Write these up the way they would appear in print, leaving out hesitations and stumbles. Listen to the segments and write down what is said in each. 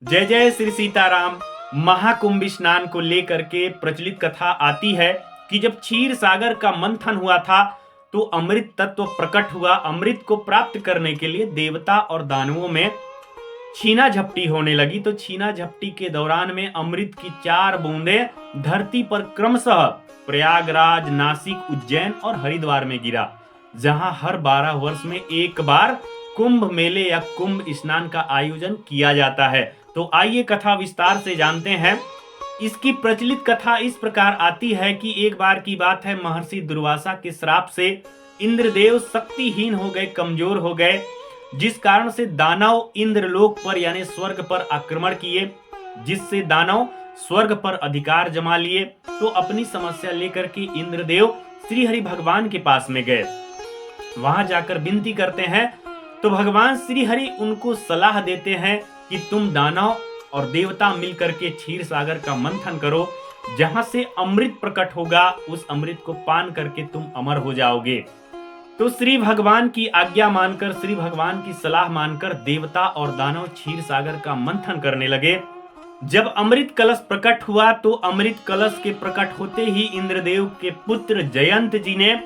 जय जय श्री सीताराम। महाकुंभ स्नान को लेकर के प्रचलित कथा आती है कि जब क्षीर सागर का मंथन हुआ था तो अमृत तत्व प्रकट हुआ। अमृत को प्राप्त करने के लिए देवता और दानवों में छीना झपटी होने लगी। तो छीना झपटी के दौरान में अमृत की 4 बूंदें धरती पर क्रमशः प्रयागराज, नासिक, उज्जैन और हरिद्वार में गिरा, जहां हर 12 वर्ष में एक बार कुंभ मेले या कुंभ स्नान का आयोजन किया जाता है। तो आइए कथा विस्तार से जानते हैं। इसकी प्रचलित कथा इस प्रकार आती है कि एक बार की बात है, महर्षि दुर्वासा के श्राप से इंद्रदेव शक्तिहीन हो गए, कमजोर हो गए, जिस कारण से दानव इंद्रलोक पर यानी स्वर्ग पर आक्रमण किए, जिससे दानव स्वर्ग पर अधिकार जमा लिए। तो अपनी समस्या लेकर के इंद्रदेव श्री हरि भगवान के पास में गए। वहां जाकर विनती करते हैं तो भगवान श्री हरि उनको सलाह देते हैं कि तुम दानव और देवता मिलकर के क्षीर सागर का मंथन करो, जहां से अमृत प्रकट होगा, उस अमृत को पान करके तुम अमर हो जाओगे। तो श्री भगवान की आज्ञा मानकर, श्री भगवान की सलाह मानकर देवता और दानव क्षीर सागर का मंथन करने लगे। जब अमृत कलश प्रकट हुआ तो अमृत कलश के प्रकट होते ही इंद्रदेव के पुत्र जयंत जी ने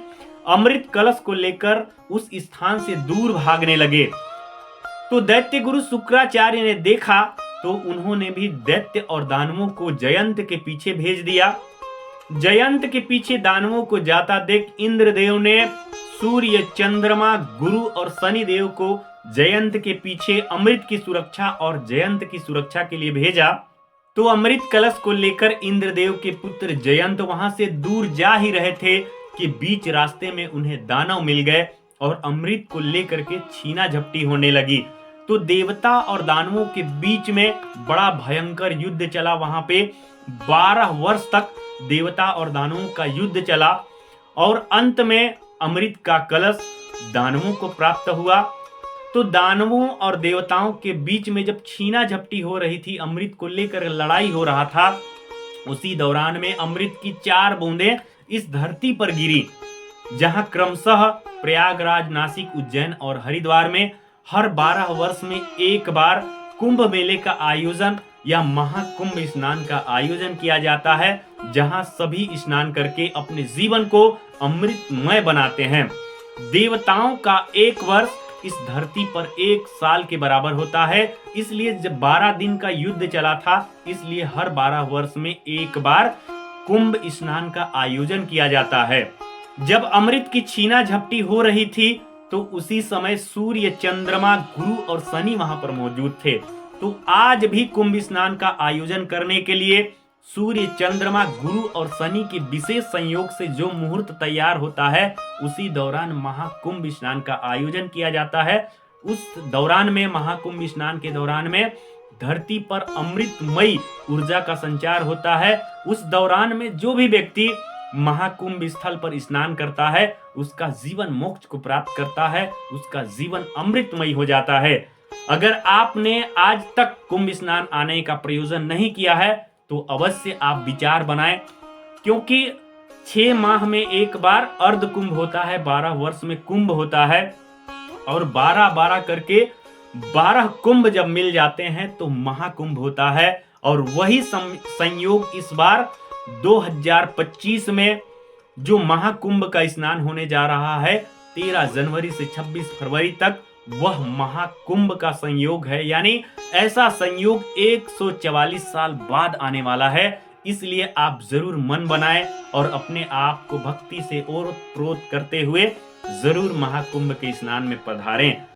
अमृत कलश को लेकर उस स्थान से दूर भागने लगे। तो दैत्य गुरु शुक्राचार्य ने देखा तो उन्होंने भी दैत्य और दानवों को जयंत के पीछे भेज दिया। जयंत के पीछे दानवों को जाता देख इंद्रदेव ने सूर्य, चंद्रमा, गुरु और शनि देव को जयंत के पीछे अमृत की सुरक्षा और जयंत की सुरक्षा के लिए भेजा। तो अमृत कलश को लेकर इंद्रदेव के पुत्र जयंत वहां से दूर जा ही रहे थे कि बीच रास्ते में उन्हें दानव मिल गए और अमृत को लेकर के छीना झपटी होने लगी। तो देवता और दानवों के बीच में बड़ा भयंकर युद्ध चला। वहां पे 12 वर्ष तक देवता और दानवों का युद्ध चला और अंत में अमृत का कलश दानवों को प्राप्त हुआ। तो दानवों और देवताओं के बीच में जब छीना झपटी हो रही थी, अमृत को लेकर लड़ाई हो रहा था, उसी दौरान में अमृत की 4 बूंदें इस धरती पर गिरी, जहां क्रमशः प्रयागराज, नासिक, उज्जैन और हरिद्वार में हर 12 वर्ष में एक बार कुंभ मेले का आयोजन या महाकुंभ स्नान का आयोजन किया जाता है, जहां सभी स्नान करके अपने जीवन को अमृतमय बनाते हैं। देवताओं का एक वर्ष इस धरती पर 1 साल के बराबर होता है, इसलिए जब 12 दिन का युद्ध चला था, इसलिए हर 12 वर्ष में एक बार कुंभ स्नान का आयोजन किया जाता है। जब अमृत की छीना झपटी हो रही थी तो उसी समय सूर्य, चंद्रमा, गुरु और शनि वहां पर मौजूद थे। तो आज भी कुंभ स्नान का आयोजन करने के लिए सूर्य, चंद्रमा, गुरु और शनि के विशेष संयोग से जो मुहूर्त तैयार होता है, उसी दौरान महाकुंभ स्नान का आयोजन किया जाता है। उस दौरान में, महाकुंभ स्नान के दौरान में धरती पर अमृतमयी ऊर्जा का संचार होता है। उस दौरान में जो भी व्यक्ति महाकुंभ स्थल पर स्नान करता है, उसका जीवन मोक्ष को प्राप्त करता है, उसका जीवन अमृतमयी हो जाता है। अगर आपने आज तक कुंभ स्नान आने का प्रयोजन नहीं किया है तो अवश्य आप विचार बनाएं, क्योंकि 6 माह में एक बार अर्ध कुंभ होता है, 12 वर्ष में कुंभ होता है, और 12-12 करके 12 कुंभ जब मिल जाते हैं तो महाकुंभ होता है। और वही संयोग इस बार 2025 में जो महाकुंभ का स्नान होने जा रहा है 13 जनवरी से 26 फरवरी तक, वह महाकुंभ का संयोग है। यानी ऐसा संयोग 144 साल बाद आने वाला है। इसलिए आप जरूर मन बनाएं और अपने आप को भक्ति से ओत प्रोत करते हुए जरूर महाकुंभ के स्नान में पधारें।